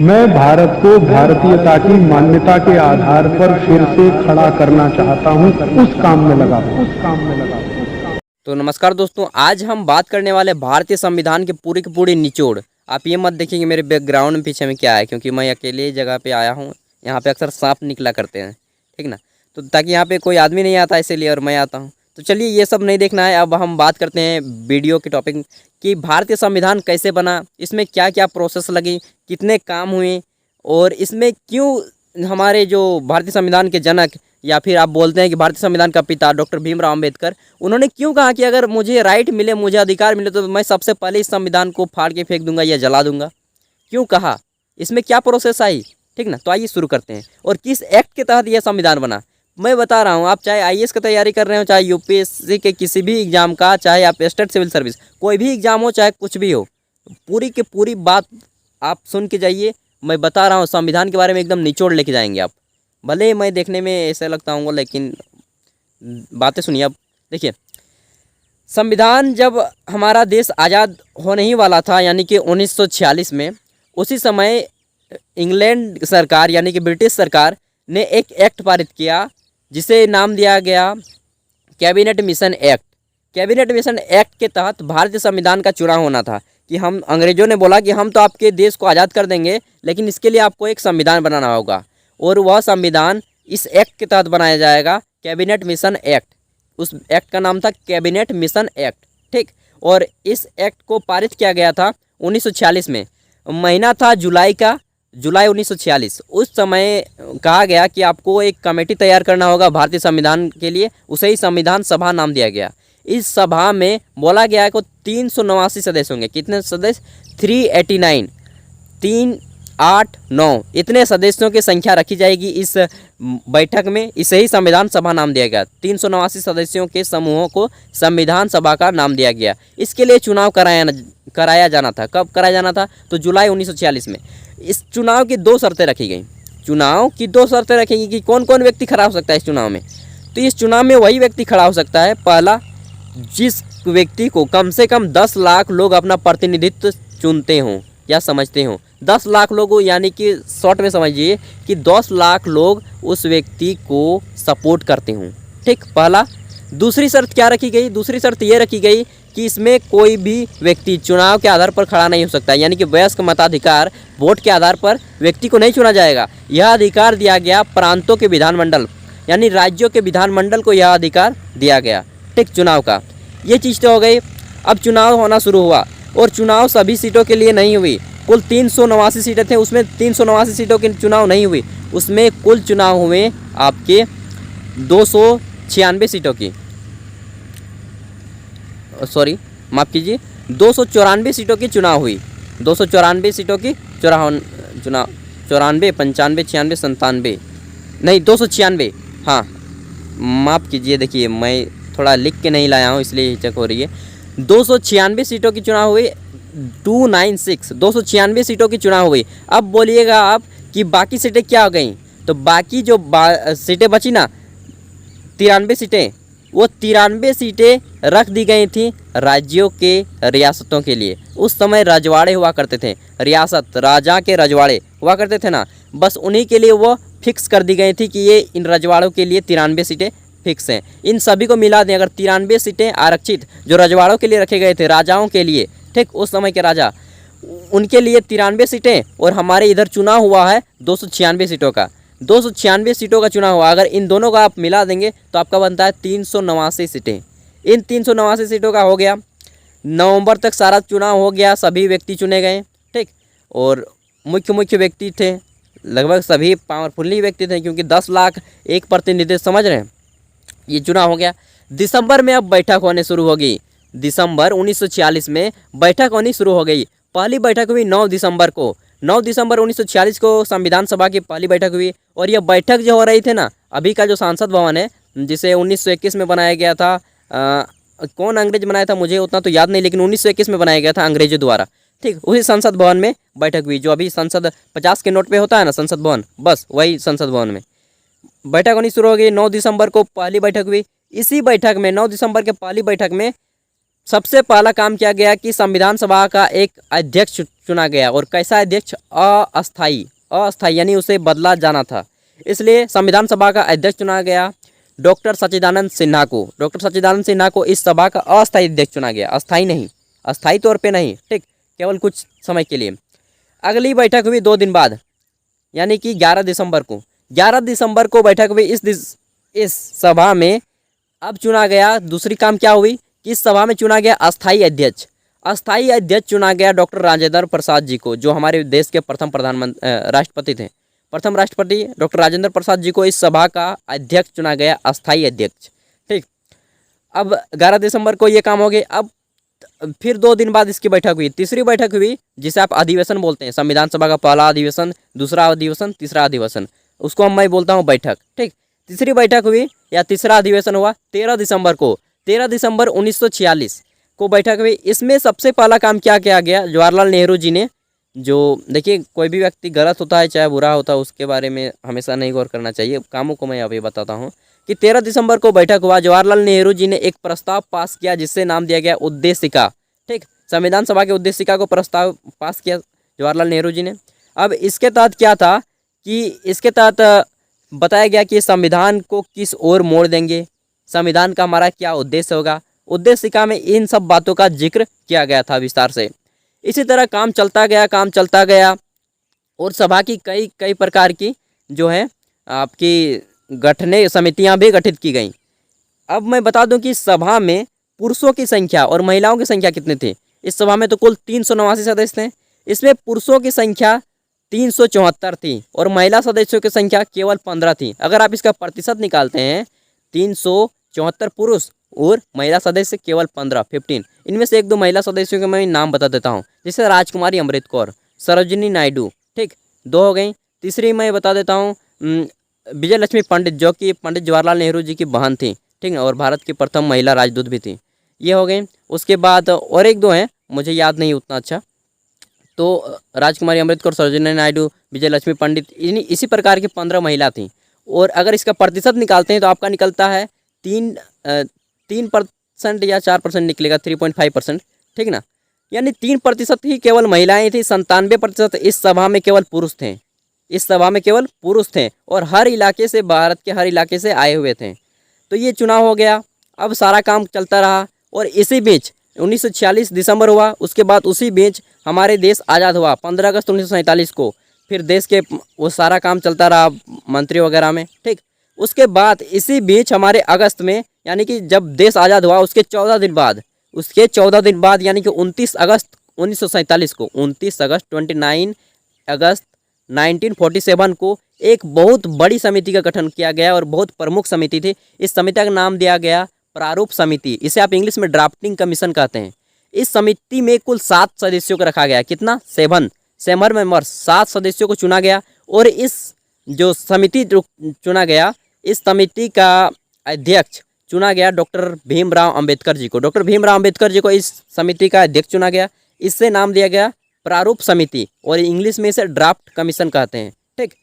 मैं भारत को भारतीयता की मान्यता के आधार पर फिर से खड़ा करना चाहता हूं, उस काम में लगा हूं। तो नमस्कार दोस्तों, आज हम बात करने वाले भारतीय संविधान के पूरी की पूरी निचोड़। आप ये मत देखिए कि मेरे बैकग्राउंड में पीछे में क्या है, क्योंकि मैं अकेले जगह पे आया हूँ। यहाँ पे अक्सर सांप निकला करते हैं, ठीक ना। तो ताकि यहाँ पे कोई आदमी नहीं आता इसीलिए, और मैं आता हूँ। तो चलिए, ये सब नहीं देखना है। अब हम बात करते हैं वीडियो के टॉपिक कि भारतीय संविधान कैसे बना, इसमें क्या क्या प्रोसेस लगी, कितने काम हुए, और इसमें क्यों हमारे जो भारतीय संविधान के जनक, या फिर आप बोलते हैं कि भारतीय संविधान का पिता डॉक्टर भीमराव अंबेडकर, उन्होंने क्यों कहा कि अगर मुझे राइट मिले, मुझे अधिकार मिले, तो मैं सबसे पहले इस संविधान को फाड़ के फेंक दूंगा या जला दूंगा। क्यों कहा, इसमें क्या प्रोसेस आई, ठीक ना। तो आइए शुरू करते हैं। और किस एक्ट के तहत यह संविधान बना, मैं बता रहा हूँ। आप चाहे आईएएस की तैयारी कर रहे हो, चाहे यूपीएससी के किसी भी एग्जाम का, चाहे आप स्टेट सिविल सर्विस कोई भी एग्जाम हो, चाहे कुछ भी हो, पूरी की पूरी बात आप सुन के जाइए। मैं बता रहा हूँ, संविधान के बारे में एकदम निचोड़ लेके जाएंगे आप। भले ही मैं देखने में ऐसा लगता हूँ, लेकिन बातें सुनिए। अब देखिए, संविधान जब हमारा देश आज़ाद होने ही वाला था, यानी कि 1946 में, उसी समय इंग्लैंड सरकार यानी कि ब्रिटिश सरकार ने एक एक्ट पारित किया, जिसे नाम दिया गया cabinet mission act. Cabinet mission act के तहत भारतीय संविधान का चुनाव होना था। कि हम, अंग्रेजों ने बोला कि हम तो आपके देश को आज़ाद कर देंगे, लेकिन इसके लिए आपको एक संविधान बनाना होगा, और वह संविधान इस एक्ट के तहत बनाया जाएगा, कैबिनेट मिशन एक्ट। उस एक्ट का नाम था कैबिनेट मिशन एक्ट, ठीक। और इस एक्ट को पारित किया गया था 1946 में। महीना था जुलाई का, जुलाई 1946। उस समय कहा गया कि आपको एक कमेटी तैयार करना होगा भारतीय संविधान के लिए, उसे ही संविधान सभा नाम दिया गया। इस सभा में बोला गया है को 389 सदस्य होंगे। कितने सदस्य? 389, 389 इतने सदस्यों की संख्या रखी जाएगी इस बैठक में। इसे ही संविधान सभा नाम दिया गया। 389 सदस्यों के समूहों को संविधान सभा का नाम दिया गया। इसके लिए चुनाव कराया जाना था। कब कराया जाना था? तो जुलाई 1946 में। इस चुनाव की दो शर्तें रखी गई। चुनाव की दो शर्तें रखेंगी कि कौन कौन व्यक्ति खड़ा हो सकता है इस चुनाव में। तो इस चुनाव में वही व्यक्ति खड़ा हो सकता है, पहला, जिस व्यक्ति को कम से कम 10 लाख लोग अपना प्रतिनिधित्व चुनते हों या समझते हों। 10 लाख लोग, यानी कि शॉर्ट में समझिए कि 10 लाख लोग उस व्यक्ति को सपोर्ट करते हों, ठीक, पहला। दूसरी शर्त क्या रखी गई? दूसरी शर्त ये रखी गई कि इसमें कोई भी व्यक्ति चुनाव के आधार पर खड़ा नहीं हो सकता, यानी कि वयस्क मताधिकार, वोट के आधार पर व्यक्ति को नहीं चुना जाएगा। यह अधिकार दिया गया प्रांतों के विधानमंडल, यानी राज्यों के विधानमंडल को यह अधिकार दिया गया, ठीक, चुनाव का। ये चीज़ तो हो गई। अब चुनाव होना शुरू हुआ, और चुनाव सभी सीटों के लिए नहीं हुई। कुल 389 सीटें थे, उसमें 389 सीटों के चुनाव नहीं हुई। उसमें कुल चुनाव हुए आपके 296 सीटों की, सॉरी माफ़ कीजिए, 294 सीटों की चुनाव हुई। 294 सीटों की चुनाव, 94, 95, 96, 97, नहीं 296, हाँ माफ़ कीजिए। देखिए, मैं थोड़ा लिख के नहीं लाया हूँ, इसलिए हिचक हो रही है। 296 सीटों की चुनाव हुई। 296 सीटों की चुनाव हुई। अब बोलिएगा आप कि बाकी सीटें क्या हो गई? तो बाकी जो सीटें बची ना, 93 सीटें, वो 93 सीटें रख दी गई थी राज्यों के, रियासतों के लिए। उस समय रजवाड़े हुआ करते थे, रियासत, राजा के रजवाड़े हुआ करते थे ना, बस उन्हीं के लिए वो फिक्स कर दी गई थी कि ये इन रजवाड़ों के लिए 93 सीटें फिक्स हैं। इन सभी को मिला दें, अगर 93 सीटें आरक्षित जो रजवाड़ों के लिए रखे गए थे, राजाओं के लिए, ठीक, उस समय के राजा, उनके लिए 93 सीटें, और हमारे इधर चुनाव हुआ है 296 सीटों का। 296 सीटों का चुनाव हुआ। अगर इन दोनों का आप मिला देंगे तो आपका बनता है 389 सीटें। इन 389 सीटों का हो गया। नवंबर तक सारा चुनाव हो गया, सभी व्यक्ति चुने गए, ठीक। और मुख्य व्यक्ति थे, लगभग सभी पावरफुल व्यक्ति थे, क्योंकि 10 लाख एक प्रतिनिधित्व, समझ रहे हैं। ये चुनाव हो गया। दिसंबर में अब बैठक होने शुरू हो गई। दिसंबर 1946 में बैठक होनी शुरू हो गई। पहली बैठक हुई 9 दिसंबर को। 9 दिसंबर 1946 को संविधान सभा की पहली बैठक हुई। और यह बैठक जो हो रही थी ना, अभी का जो संसद भवन है, जिसे 1921 में बनाया गया था, कौन अंग्रेज बनाया था मुझे उतना तो याद नहीं, लेकिन 1921 में बनाया गया था अंग्रेजों द्वारा, ठीक। उसी संसद भवन में बैठक हुई, जो अभी संसद 50 के नोट पे होता है ना, संसद भवन, बस वही संसद भवन में बैठक होनी शुरू हो गई। 9 दिसंबर को पहली बैठक हुई। इसी बैठक में 9 दिसंबर के पहली बैठक में सबसे पहला काम किया गया कि संविधान सभा का एक अध्यक्ष चुना गया, और कैसा अध्यक्ष? अस्थाई, अस्थाई यानी उसे बदला जाना था, इसलिए संविधान सभा का अध्यक्ष चुना गया डॉक्टर सच्चिदानंद सिन्हा को। डॉक्टर सच्चिदानंद सिन्हा को इस सभा का अस्थायी अध्यक्ष चुना गया, अस्थाई नहीं, अस्थायी तौर पे नहीं, ठीक, केवल कुछ समय के लिए। अगली बैठक हुई 2 दिन बाद, यानी कि 11 दिसंबर को। 11 दिसंबर को बैठक हुई इस सभा में। अब चुना गया, दूसरी काम क्या हुई कि इस सभा में चुना गया अस्थाई अध्यक्ष। अस्थाई अध्यक्ष चुना गया डॉक्टर राजेंद्र प्रसाद जी को, जो हमारे देश के प्रथम राष्ट्रपति थे। प्रथम राष्ट्रपति डॉक्टर राजेंद्र प्रसाद जी को इस सभा का अध्यक्ष चुना गया, अस्थाई अध्यक्ष, ठीक। अब 11 दिसंबर को ये काम हो गया। अब फिर 2 दिन बाद इसकी बैठक हुई, तीसरी बैठक हुई, जिसे आप अधिवेशन बोलते हैं। संविधान सभा का पहला अधिवेशन, दूसरा अधिवेशन, तीसरा अधिवेशन, उसको मैं बोलता हूँ बैठक, ठीक। तीसरी बैठक हुई या तीसरा अधिवेशन हुआ 13 दिसंबर को। 13 दिसंबर 1946 को बैठक हुई। इसमें सबसे पहला काम क्या किया गया? जवाहरलाल नेहरू जी ने, जो देखिए कोई भी व्यक्ति गलत होता है चाहे बुरा होता है, उसके बारे में हमेशा नहीं गौर करना चाहिए, कामों को मैं अभी बताता हूँ कि 13 दिसंबर को बैठक हुआ। जवाहरलाल नेहरू जी ने एक प्रस्ताव पास किया जिससे नाम दिया गया उद्देशिका, ठीक। संविधान सभा के उद्देशिका को प्रस्ताव पास किया जवाहरलाल नेहरू जी ने। अब इसके तहत क्या था कि इसके तहत बताया गया कि संविधान को किस ओर मोड़ देंगे, संविधान का हमारा क्या उद्देश्य होगा। उद्देशिका में इन सब बातों का जिक्र किया गया था विस्तार से। इसी तरह काम चलता गया और सभा की कई प्रकार की जो है आपकी गठने समितियां भी गठित की गई। अब मैं बता दूं कि सभा में पुरुषों की संख्या और महिलाओं की संख्या कितनी थी। इस सभा में तो कुल 389 सदस्य थे, इसमें पुरुषों की संख्या 374 थी और महिला सदस्यों की संख्या केवल 15 थी। अगर आप इसका प्रतिशत निकालते हैं, 374 पुरुष और महिला सदस्य केवल 15। इनमें से 1-2 महिला सदस्यों के मैं नाम बता देता हूँ, जैसे राजकुमारी अमृत कौर, सरोजिनी नायडू, ठीक, 2 हो गई। तीसरी मैं बता देता हूँ विजय लक्ष्मी पंडित, जो कि पंडित जवाहरलाल नेहरू जी की बहन थी, ठीक ना, और भारत की प्रथम महिला राजदूत भी थी, ये हो गई। उसके बाद और 1-2 हैं, मुझे याद नहीं उतना अच्छा। तो राजकुमारी अमृत कौर, सरोजिनी नायडू, विजय लक्ष्मी पंडित, इसी प्रकार की 15 महिला थी। और अगर इसका प्रतिशत निकालते हैं तो आपका निकलता है 3% या 4% निकलेगा, 3.5%, ठीक ना, यानी 3% ही केवल महिलाएं थी, 97% इस सभा में केवल पुरुष थे। इस सभा में केवल पुरुष थे और हर इलाके से, भारत के हर इलाके से आए हुए थे। तो ये चुनाव हो गया। अब सारा काम चलता रहा और इसी बीच 1946 दिसंबर हुआ। उसके बाद उसी बीच हमारे देश आज़ाद हुआ 15 अगस्त 1947 को। फिर देश के वो सारा काम चलता रहा मंत्री वगैरह में, ठीक। उसके बाद इसी बीच हमारे अगस्त में, यानी कि जब देश आज़ाद हुआ उसके 14 दिन बाद, यानी कि 29 अगस्त 1947 को, 29 अगस्त 29 अगस्त 1947 को एक बहुत बड़ी समिति का गठन किया गया और बहुत प्रमुख समिति थी। इस समिति का नाम दिया गया प्रारूप समिति, इसे आप इंग्लिश में ड्राफ्टिंग कमीशन कहते हैं। इस समिति में कुल 7 सदस्यों को रखा गया। कितना? 7 मेंबर्स, 7 सदस्यों को चुना गया। और इस जो समिति चुना गया, इस समिति का अध्यक्ष चुना गया डॉक्टर भीमराव अंबेडकर जी को। डॉक्टर भीमराव अंबेडकर जी को इस समिति का अध्यक्ष चुना गया। इससे नाम दिया गया प्रारूप समिति और इंग्लिश में इसे ड्राफ्ट कमीशन कहते हैं, ठीक।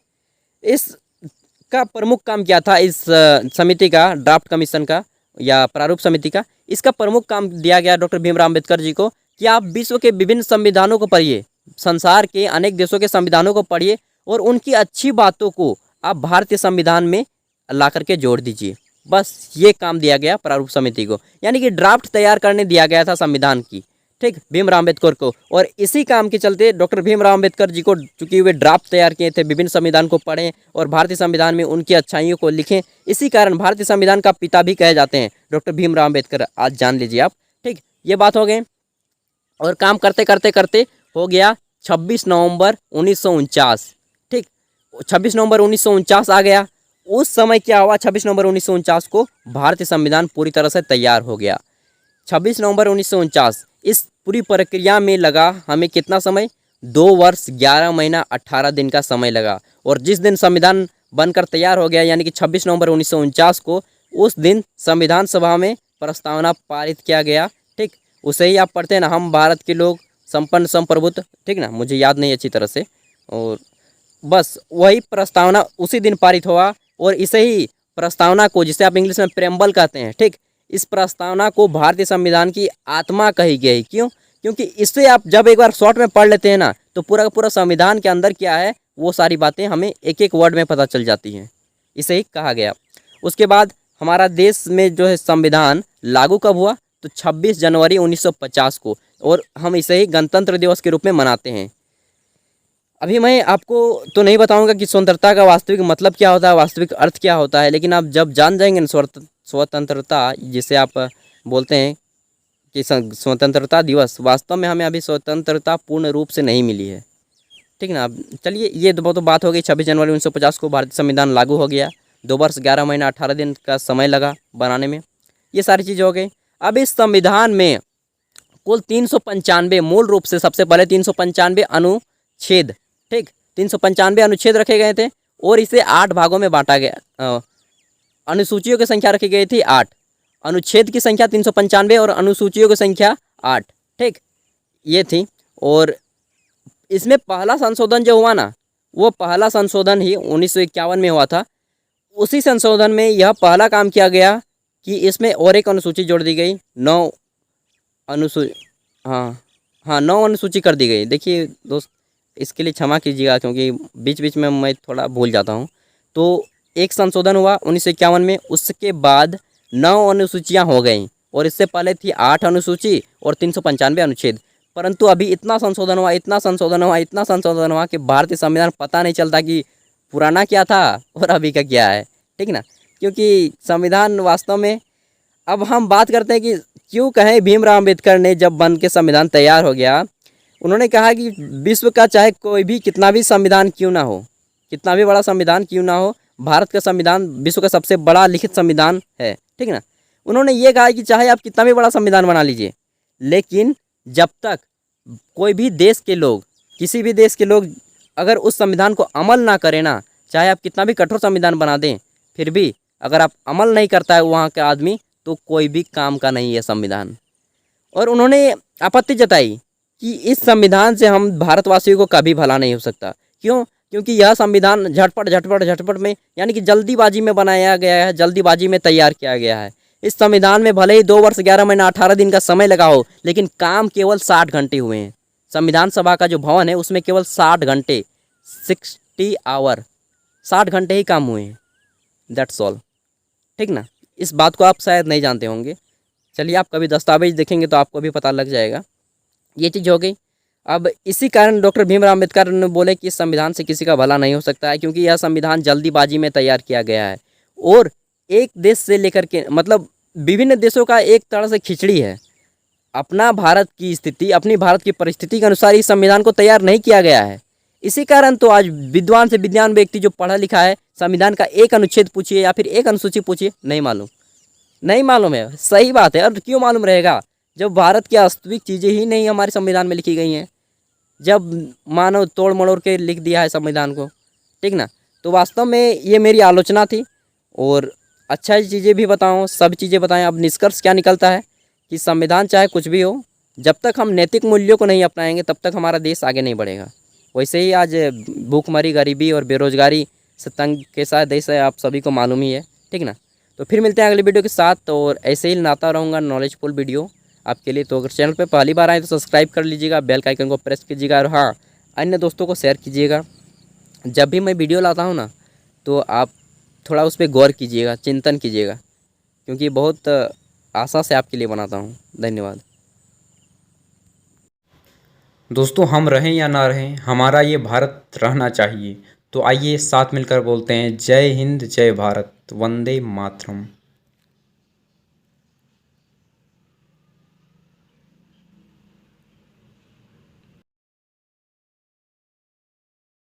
इसका प्रमुख काम क्या था? इस समिति का, ड्राफ्ट कमीशन का या प्रारूप समिति का, इसका प्रमुख काम दिया गया डॉक्टर भीमराव अंबेडकर जी को कि आप विश्व के विभिन्न संविधानों को पढ़िए, संसार के अनेक देशों के संविधानों को पढ़िए और उनकी अच्छी बातों को आप भारतीय संविधान में ला करके जोड़ दीजिए। बस ये काम दिया गया प्रारूप समिति को, यानी कि ड्राफ्ट तैयार करने दिया गया था संविधान की, ठीक, भीमराव अंबेडकर को। और इसी काम के चलते डॉक्टर भीमराव अंबेडकर जी को, चूंकि वे ड्राफ्ट तैयार किए थे, विभिन्न संविधान को पढ़ें और भारतीय संविधान में उनकी अच्छाइयों को लिखें, इसी कारण भारतीय संविधान का पिता भी कहे जाते हैं डॉक्टर भीमराव अंबेडकर। आज जान लीजिए आप, ठीक, ये बात हो गई। और काम करते करते करते हो गया 26 नवंबर 1949, ठीक, 26 नवंबर 1949 आ गया। उस समय क्या हुआ? 26 नवंबर 1949 को भारतीय संविधान पूरी तरह से तैयार हो गया। 26 नवंबर 1949, इस पूरी प्रक्रिया में लगा हमें कितना समय? 2 वर्ष 11 महीना 18 दिन का समय लगा। और जिस दिन संविधान बनकर तैयार हो गया, यानी कि 26 नवंबर 1949 को, उस दिन संविधान सभा में प्रस्तावना पारित किया गया, ठीक। उसे ही आप पढ़ते हैं ना, हम भारत के लोग संपन्न संप्रभुत्व, ठीक ना, मुझे याद नहीं अच्छी तरह से, और बस वही प्रस्तावना उसी दिन पारित हुआ। और इसे ही प्रस्तावना को, जिसे आप इंग्लिश में प्रेम्बल कहते हैं, ठीक, इस प्रस्तावना को भारतीय संविधान की आत्मा कही गई। क्यों? क्योंकि इससे आप जब एक बार शॉर्ट में पढ़ लेते हैं ना, तो पूरा का पूरा संविधान के अंदर क्या है वो सारी बातें हमें एक एक वर्ड में पता चल जाती हैं। इसे ही कहा गया। उसके बाद हमारा देश में जो है संविधान लागू कब हुआ? तो 26 जनवरी 1950 को, और हम इसे ही गणतंत्र दिवस के रूप में मनाते हैं। अभी मैं आपको तो नहीं बताऊंगा कि स्वतंत्रता का वास्तविक मतलब क्या होता है, वास्तविक अर्थ क्या होता है, लेकिन आप जब जान जाएंगे ना स्वतंत्रता जिसे आप बोलते हैं कि स्वतंत्रता दिवस, वास्तव में हमें अभी स्वतंत्रता पूर्ण रूप से नहीं मिली है। ठीक ना। अब चलिए, ये तो बात हो गई। 26 जनवरी 1950 को भारतीय संविधान लागू हो गया। 2 वर्ष 11 महीना 18 दिन का समय लगा बनाने में। ये सारी चीज़ें हो गई। अब इस संविधान में कुल 395, मूल रूप से सबसे पहले 395 अनुच्छेद, ठीक, 395 अनुच्छेद रखे गए थे, और इसे 8 भागों में बांटा गया। अनुसूचियों की संख्या रखी गई थी 8, अनुच्छेद की संख्या 395 और अनुसूचियों की संख्या 8, ठीक, ये थी। और इसमें पहला संशोधन जो हुआ ना, वो पहला संशोधन ही 1951 में हुआ था। उसी संशोधन में यह पहला काम किया गया कि इसमें और एक अनुसूची जोड़ दी गई, 9 अनुसूची कर दी गई। देखिए दोस्त, इसके लिए क्षमा कीजिएगा क्योंकि बीच बीच में मैं थोड़ा भूल जाता हूँ। तो एक संशोधन हुआ 1951 में, उसके बाद 9 अनुसूचियाँ हो गई, और इससे पहले थी 8 अनुसूची और 395 अनुच्छेद। परंतु अभी इतना संशोधन हुआ कि भारतीय संविधान पता नहीं चलता कि पुराना क्या था और अभी का क्या है। ठीक ना। क्योंकि संविधान वास्तव में, अब हम बात करते हैं कि क्यों कहें भीमराव अम्बेडकर ने जब बन के संविधान तैयार हो गया, उन्होंने कहा कि विश्व का चाहे कोई भी कितना भी संविधान क्यों ना हो, कितना भी बड़ा संविधान क्यों ना हो, भारत का संविधान विश्व का सबसे बड़ा लिखित संविधान है। ठीक ना। उन्होंने ये कहा कि चाहे आप कितना भी बड़ा संविधान बना लीजिए, लेकिन जब तक कोई भी देश के लोग, किसी भी देश के लोग अगर उस संविधान को अमल ना करें ना, चाहे आप कितना भी कठोर संविधान बना दें, फिर भी अगर आप अमल नहीं करता है वहाँ का आदमी, तो कोई भी काम का नहीं है संविधान। और उन्होंने आपत्ति जताई कि इस संविधान से हम भारतवासियों को कभी भला नहीं हो सकता। क्यों? क्योंकि यह संविधान झटपट में, यानी कि जल्दीबाजी में बनाया गया है, जल्दीबाजी में तैयार किया गया है। इस संविधान में भले ही 2 वर्ष 11 महीना 18 दिन का समय लगा हो, लेकिन काम केवल 60 घंटे हुए हैं। संविधान सभा का जो भवन है उसमें केवल 60 घंटे, 60 आवर, 60 घंटे ही काम हुए हैं। That's all. ठीक ना। इस बात को आप शायद नहीं जानते होंगे। चलिए, आप कभी दस्तावेज देखेंगे तो आपको भी पता लग जाएगा। ये चीज़ हो गई। अब इसी कारण डॉक्टर भीमराव अम्बेडकर ने बोले कि इस संविधान से किसी का भला नहीं हो सकता है, क्योंकि यह संविधान जल्दीबाजी में तैयार किया गया है और एक देश से लेकर के, मतलब विभिन्न देशों का एक तरह से खिचड़ी है। अपना भारत की स्थिति, अपनी भारत की परिस्थिति के अनुसार इस संविधान को तैयार नहीं किया गया है। इसी कारण तो आज विद्वान से विद्वान व्यक्ति जो पढ़ा लिखा है, संविधान का एक अनुच्छेद पूछिए या फिर एक अनुसूची पूछिए, नहीं मालूम है। सही बात है। और क्यों मालूम रहेगा जब भारत की वास्तविक चीज़ें ही नहीं हमारे संविधान में लिखी गई हैं, जब मानो तोड़ मड़ोड़ के लिख दिया है संविधान को। ठीक ना। तो वास्तव में ये मेरी आलोचना थी, और अच्छा चीज़ें भी बताऊँ, सब चीज़ें बताएं। अब निष्कर्ष क्या निकलता है कि संविधान चाहे कुछ भी हो, जब तक हम नैतिक मूल्यों को नहीं अपनाएंगे तब तक हमारा देश आगे नहीं बढ़ेगा। वैसे ही आज भूखमरी, गरीबी और बेरोजगारी से तंग कैसा देश है आप सभी को मालूम ही है। ठीक ना। तो फिर मिलते हैं अगली वीडियो के साथ, और ऐसे ही लाता रहूँगा नॉलेजफुल वीडियो आपके लिए। तो अगर चैनल पे पहली बार आए तो सब्सक्राइब कर लीजिएगा, बेल का आइकन को प्रेस कीजिएगा, और हाँ, अन्य दोस्तों को शेयर कीजिएगा। जब भी मैं वीडियो लाता हूँ ना, तो आप थोड़ा उस पर गौर कीजिएगा, चिंतन कीजिएगा, क्योंकि बहुत आशा से आपके लिए बनाता हूँ। धन्यवाद दोस्तों। हम रहें या ना रहें, हमारा ये भारत रहना चाहिए। तो आइए साथ मिलकर बोलते हैं, जय हिंद, जय भारत, वंदे मातरम।